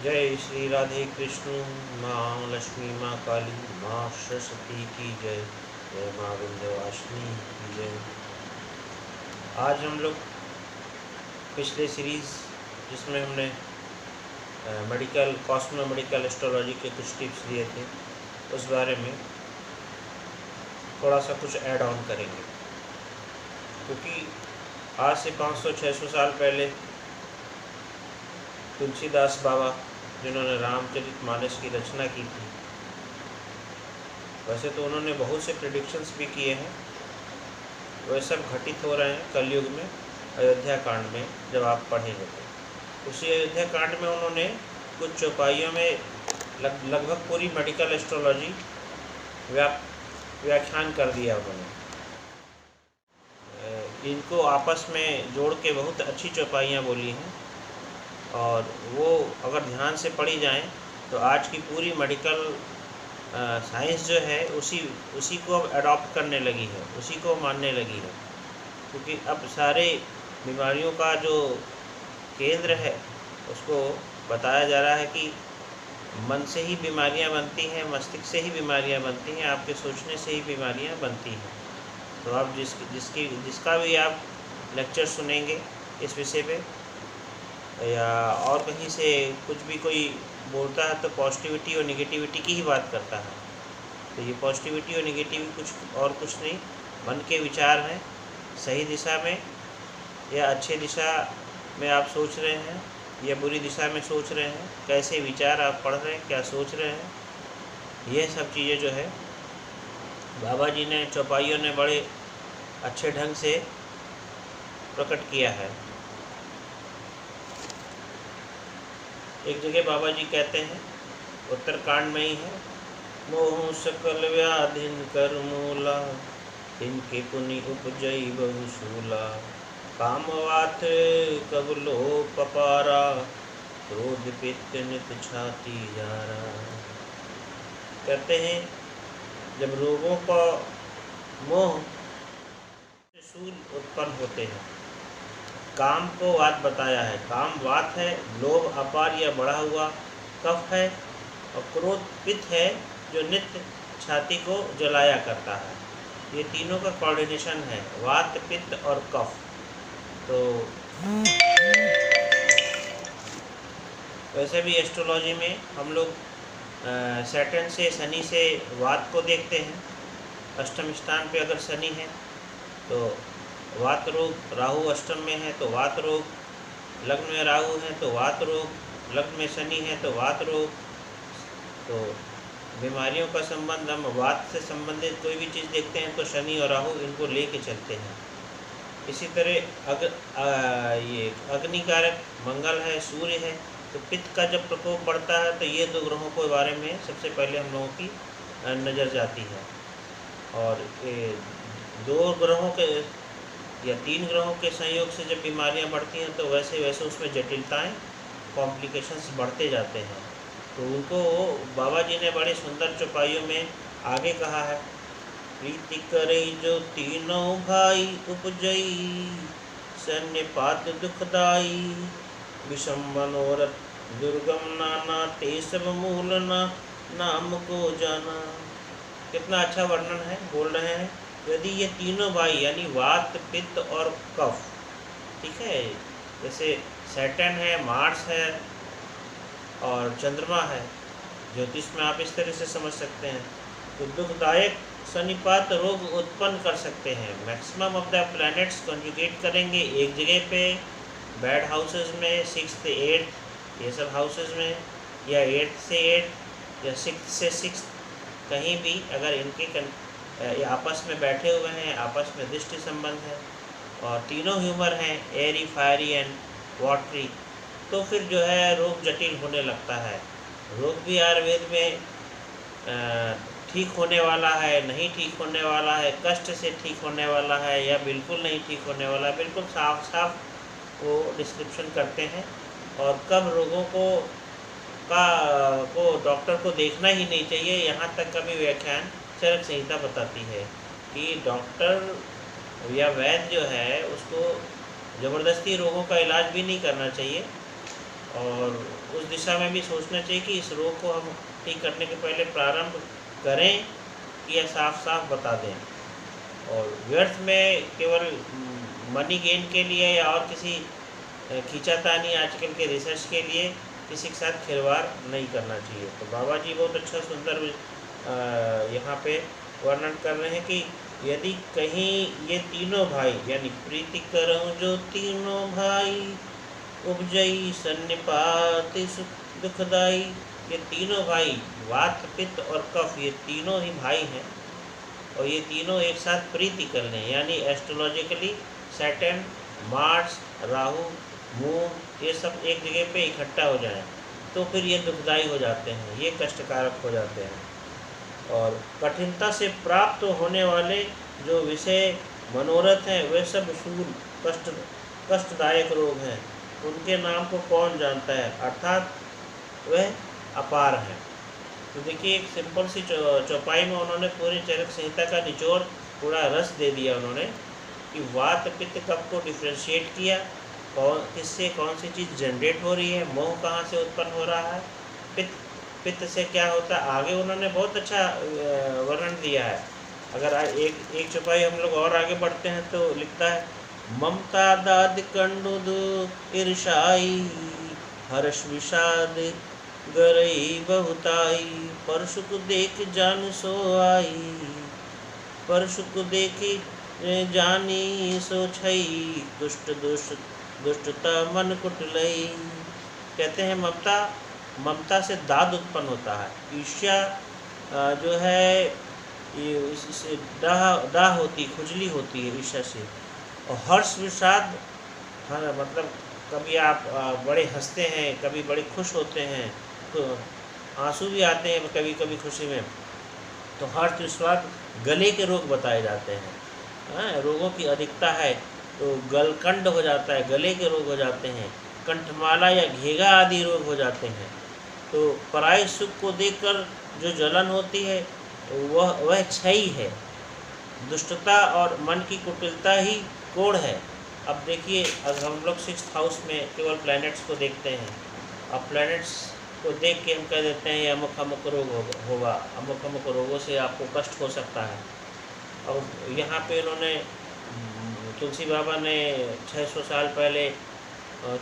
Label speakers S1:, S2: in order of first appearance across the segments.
S1: जय श्री राधे कृष्ण। माँ लक्ष्मी, माँ काली, माँ सरस्वती की जय। जय माँ विंध्यवासिनी की जय। आज हम लोग पिछले सीरीज़ जिसमें हमने मेडिकल कॉस्मो मेडिकल एस्ट्रोलॉजी के कुछ टिप्स दिए थे, उस बारे में थोड़ा सा कुछ ऐड ऑन करेंगे, क्योंकि आज से 500-600 साल पहले तुलसीदास बाबा, जिन्होंने रामचरितमानस की रचना की थी, वैसे तो उन्होंने बहुत से प्रेडिक्शंस भी किए हैं। वह सब घटित हो रहे हैं कलयुग में, अयोध्या कांड में। जब आप पढ़ेंगे तो उसी अयोध्या कांड में उन्होंने कुछ चौपाइयों में लगभग पूरी मेडिकल एस्ट्रोलॉजी व्याख्यान कर दिया उन्होंने। इनको आपस में जोड़ के बहुत अच्छी चौपाइयाँ बोली हैं, और वो अगर ध्यान से पढ़ी जाएं तो आज की पूरी मेडिकल साइंस जो है उसी को अब अडॉप्ट करने लगी है, उसी को मानने लगी है। क्योंकि अब सारे बीमारियों का जो केंद्र है उसको बताया जा रहा है कि मन से ही बीमारियां बनती हैं, मस्तिष्क से ही बीमारियां बनती हैं, आपके सोचने से ही बीमारियां बनती हैं। तो आप जिसका भी आप लेक्चर सुनेंगे इस विषय पे, या और कहीं से कुछ भी कोई बोलता है, तो पॉजिटिविटी और निगेटिविटी की ही बात करता है। तो ये पॉजिटिविटी और निगेटिविटी कुछ नहीं, मन के विचार हैं। सही दिशा में या अच्छे दिशा में आप सोच रहे हैं या बुरी दिशा में सोच रहे हैं, कैसे विचार आप पढ़ रहे हैं, क्या सोच रहे हैं, ये सब चीज़ें जो है बाबा जी ने, चौपाइयों ने बड़े अच्छे ढंग से प्रकट किया है। एक जगह बाबा जी कहते हैं, उत्तरकांड में ही है, मोह सकल व्याधिन कर मूला, इनके पुनि उपजई बहुशूला, कामवात कब लोभ पपारा, क्रोध पित्त नित छाती जारा। कहते हैं जब रोगों का मोह शूल उत्पन्न होते हैं, काम को वात बताया है, काम वात है, लोभ अपार या बढ़ा हुआ कफ है, और क्रोध पित्त है जो नित्य छाती को जलाया करता है। ये तीनों का कोऑर्डिनेशन है, वात, पित्त और कफ। तो वैसे भी एस्ट्रोलॉजी में हम लोग सैटर्न से, शनि से वात को देखते हैं। अष्टम स्थान पे अगर शनि है तो वात रोग, राहु अष्टम में है तो वात रोग, लग्न में राहु है तो वात रोग, लग्न में शनि है तो वात रोग। तो बीमारियों का संबंध, हम वात से संबंधित कोई भी चीज़ देखते हैं तो शनि और राहु इनको लेके चलते हैं। इसी तरह ये अग्निकारक मंगल है, सूर्य है, तो पित्त का जब प्रकोप बढ़ता है तो ये दो ग्रहों के बारे में सबसे पहले हम लोगों की नज़र जाती है। और ये दो ग्रहों के या तीन ग्रहों के संयोग से जब बीमारियां बढ़ती हैं तो वैसे वैसे उसमें जटिलताएं, कॉम्प्लिकेशंस बढ़ते जाते हैं। तो उनको बाबा जी ने बड़े सुंदर चौपाइयों में आगे कहा है, प्रीति करे जो तीनों भाई, उपजई सन्निपात दुखदाई, विषम मनोरथ दुर्गम नाना, ते सब मूल नाम को जाना। कितना अच्छा वर्णन है, बोल रहे हैं यदि ये तीनों भाई यानी वात, पित्त और कफ, ठीक है, जैसे सैटर्न है, मार्स है और चंद्रमा है, ज्योतिष में आप इस तरह से समझ सकते हैं, तो दुखदायक सन्निपात रोग उत्पन्न कर सकते हैं। Maximum of the planets conjugate करेंगे एक जगह पे, बैड हाउसेस में, 6th से 8th ये सब हाउसेस में, या 8th से 8 या 6th से 6 कहीं भी अगर इनके ये आपस में बैठे हुए हैं, आपस में दृष्टि संबंध है, और तीनों ह्यूमर हैं, एयरी, फायरी एंड वाटरी, तो फिर जो है रोग जटिल होने लगता है। रोग भी आयुर्वेद में ठीक होने वाला है, नहीं ठीक होने वाला है, कष्ट से ठीक होने वाला है या बिल्कुल नहीं ठीक होने वाला है, बिल्कुल साफ साफ वो डिस्क्रिप्शन करते हैं। और कब रोगों को डॉक्टर को देखना ही नहीं चाहिए, यहाँ तक का भी व्याख्यान चरक संहिता बताती है कि डॉक्टर या वैद्य जो है उसको ज़बरदस्ती रोगों का इलाज भी नहीं करना चाहिए, और उस दिशा में भी सोचना चाहिए कि इस रोग को हम ठीक करने के पहले प्रारंभ करें कि या साफ साफ बता दें। और व्यर्थ में केवल मनी गेन के लिए या और किसी खींचातानी आजकल के रिसर्च के लिए किसी के साथ खिलवाड़ नहीं करना चाहिए। तो बाबा जी बहुत अच्छा सुंदर यहाँ पे वर्णन कर रहे हैं कि यदि कहीं ये तीनों भाई यानी प्रीति करऊँ जो तीनों भाई उपजई सन्निपात दुखदाई, ये तीनों भाई वात पित्त और कफ, ये तीनों ही भाई हैं और ये तीनों एक साथ प्रीति कर लें यानी astrologically Saturn, Mars, Rahu, moon ये सब एक जगह पे इकट्ठा हो जाएं तो फिर ये दुखदाई हो जाते हैं, ये कष्टकारक हो जाते हैं। और कठिनता से प्राप्त होने वाले जो विषय मनोरथ हैं वे सब शूल कष्टदायक रोग हैं, उनके नाम को कौन जानता है, अर्थात वह अपार हैं। तो देखिए एक सिंपल सी चौपाई में उन्होंने पूरी चरक संहिता का निचोड़ पूरा रस दे दिया उन्होंने कि वात पित्त कफ को डिफ्रेंशिएट किया, किससे कौन सी चीज़ जनरेट हो रही है, मोह कहाँ से उत्पन्न हो रहा है, पित्त से क्या होता है, आगे उन्होंने बहुत अच्छा वर्णन दिया है। अगर एक चौपाई हम लोग और आगे बढ़ते हैं तो लिखता है ममता दाद कंडुद ईर्षाई हर्ष विषाद गरई बहुताई, परशुक देख जान सो आई, परशुक देख जानी सो छई, दुष्टता मन कुटलई। कहते हैं ममता से दाद उत्पन्न होता है, ईर्ष्या जो है ये इससे दाह होती, खुजली होती है ईर्ष्या से। और हर्ष विषाद, हाँ मतलब कभी आप बड़े हंसते हैं, कभी बड़े खुश होते हैं, तो आंसू भी आते हैं कभी कभी खुशी में, तो हर्ष विषाद गले के रोग बताए जाते हैं। रोगों की अधिकता है तो गलकंड हो जाता है, गले के रोग हो जाते हैं, कंठमाला या घेगा आदि रोग हो जाते हैं। तो पराय सुख को देखकर जो जलन होती है वह क्षय है, दुष्टता और मन की कुटिलता ही कोढ़ है। अब देखिए अगर हम लोग 6th हाउस में केवल प्लैनेट्स को देखते हैं, अब प्लैनेट्स को देख के हम कह देते हैं ये अमुक अमुक रोग होगा, अमुक अमुक रोगों से आपको कष्ट हो सकता है। और यहाँ पे इन्होंने तुलसी बाबा ने 600 साल पहले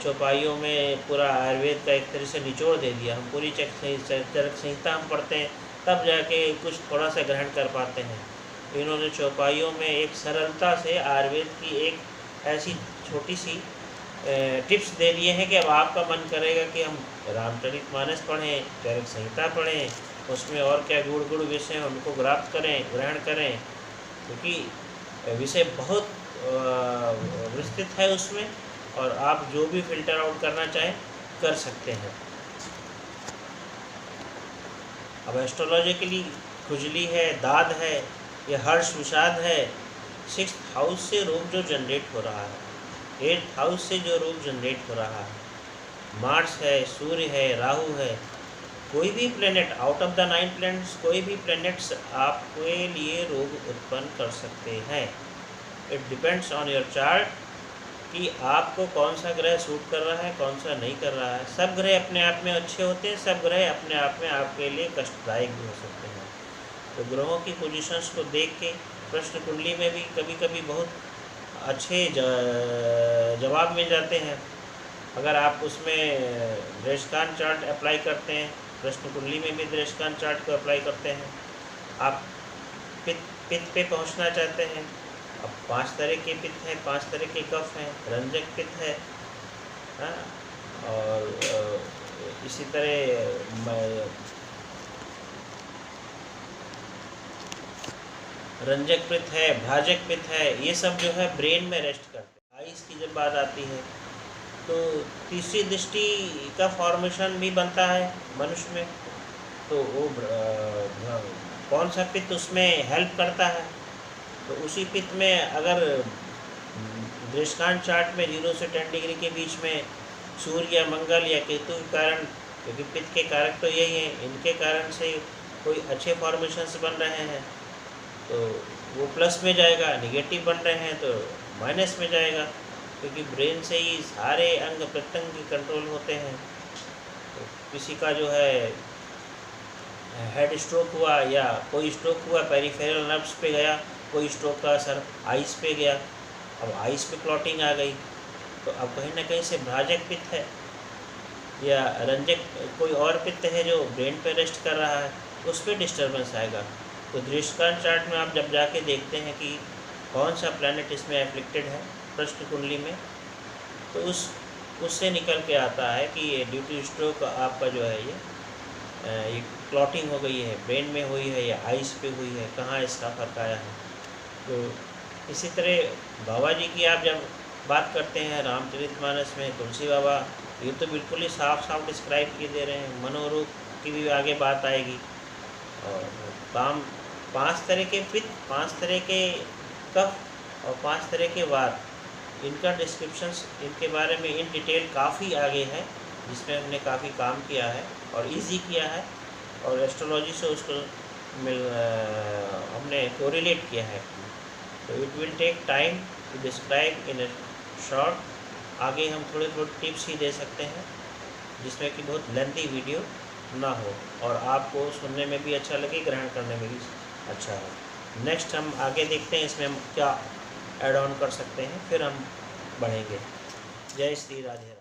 S1: चौपाइयों में पूरा आयुर्वेद का एक तरह से निचोड़ दे दिया। हम पूरी चरक संहिता हम पढ़ते हैं तब जाके कुछ थोड़ा सा ग्रहण कर पाते हैं। इन्होंने चौपाइयों में एक सरलता से आयुर्वेद की एक ऐसी छोटी सी टिप्स दे दिए हैं कि अब आपका मन करेगा कि हम रामचरितमानस पढ़ें, चरक संहिता पढ़ें, उसमें और क्या गुड़ विषय हैं उनको ग्राफ्त करें, ग्रहण करें, क्योंकि विषय बहुत विस्तृत है उसमें और आप जो भी फिल्टर आउट करना चाहें कर सकते हैं। अब एस्ट्रोलॉजिकली खुजली है, दाद है, ये हर्ष विषाद है। 6th हाउस से रोग जो जनरेट हो रहा है, 8th हाउस से जो रोग जनरेट हो रहा है, मार्स है, सूर्य है, राहु है, कोई भी planet out of the 9 planets, कोई भी प्लैनेट्स आपके लिए रोग उत्पन्न कर सकते हैं। It depends on your chart कि आपको कौन सा ग्रह सूट कर रहा है, कौन सा नहीं कर रहा है। सब ग्रह अपने आप में अच्छे होते हैं, सब ग्रह अपने आप में आपके लिए कष्टदायक भी हो सकते हैं। तो ग्रहों की पोजीशंस को देख के प्रश्न कुंडली में भी कभी कभी बहुत अच्छे जवाब मिल जाते हैं। अगर आप उसमें दृष्टांत चार्ट अप्लाई करते हैं, प्रश्न कुंडली में भी दृष्टांत चार्ट को अप्लाई करते हैं, आप पित्त पे पहुंचना चाहते हैं। अब 5 तरह के पित्त हैं, 5 तरह के कफ हैं, रंजक पित्त है, और इसी तरह रंजक पित्त है, भाजक पित्त है, ये सब जो है ब्रेन में रेस्ट करते हैं। आइस की जब बात आती है तो तीसरी दृष्टि का फॉर्मेशन भी बनता है मनुष्य में, तो वो कौन सा पित्त उसमें हेल्प करता है, तो उसी पित्त में अगर दृष्टांत चार्ट में 0 से 10 डिग्री के बीच में सूर्य या मंगल या केतु के कारण, क्योंकि पित्त के कारक तो यही हैं, इनके कारण से कोई अच्छे फॉर्मेशंस बन रहे हैं तो वो प्लस में जाएगा, निगेटिव बन रहे हैं तो माइनस में जाएगा, क्योंकि ब्रेन से ही सारे अंग प्रत्यंग कंट्रोल होते हैं। तो किसी का जो है हेड स्ट्रोक हुआ या कोई स्ट्रोक हुआ पेरिफेरल नर्व्स पे गया, कोई स्ट्रोक का असर आइस पे गया, अब आइस पे क्लॉटिंग आ गई, तो अब कहीं ना कहीं से भ्राजक पित्त है या रंजक कोई और पित्त है जो ब्रेन पे रेस्ट कर रहा है, उस पर डिस्टर्बेंस आएगा। तो दृष्टिकांत चार्ट में आप जब जाके देखते हैं कि कौन सा प्लैनेट इसमें एफ्लिक्टेड है प्रश्न कुंडली में, तो उससे निकल के आता है कि ये ड्यू टू स्ट्रोक आपका जो है ये क्लॉटिंग हो गई है, ब्रेन में हुई है या आइस पे हुई है, कहाँ इसका फर्क आया है। तो इसी तरह बाबा जी की आप जब बात करते हैं रामचरितमानस में, तुलसी बाबा ये तो बिल्कुल ही साफ साफ डिस्क्राइब किए दे रहे हैं। मनोरोग की भी आगे बात आएगी। और काम 5 तरह के पित्त, 5 तरह के कफ और 5 तरह के वात, इनका डिस्क्रिप्शंस इनके बारे में इन डिटेल काफ़ी आगे है, जिसमें हमने काफ़ी काम किया है और इजी किया है और एस्ट्रोलॉजी से उसको हमने कोरिलेट किया है। तो it will take time to describe in a short. आगे हम थोड़े टिप्स ही दे सकते हैं जिसमें कि बहुत लेंथी वीडियो ना हो और आपको सुनने में भी अच्छा लगे, ग्रहण करने में भी अच्छा हो। नेक्स्ट हम आगे देखते हैं इसमें हम क्या ऐड ऑन कर सकते हैं, फिर हम बढ़ेंगे। जय श्री राधे।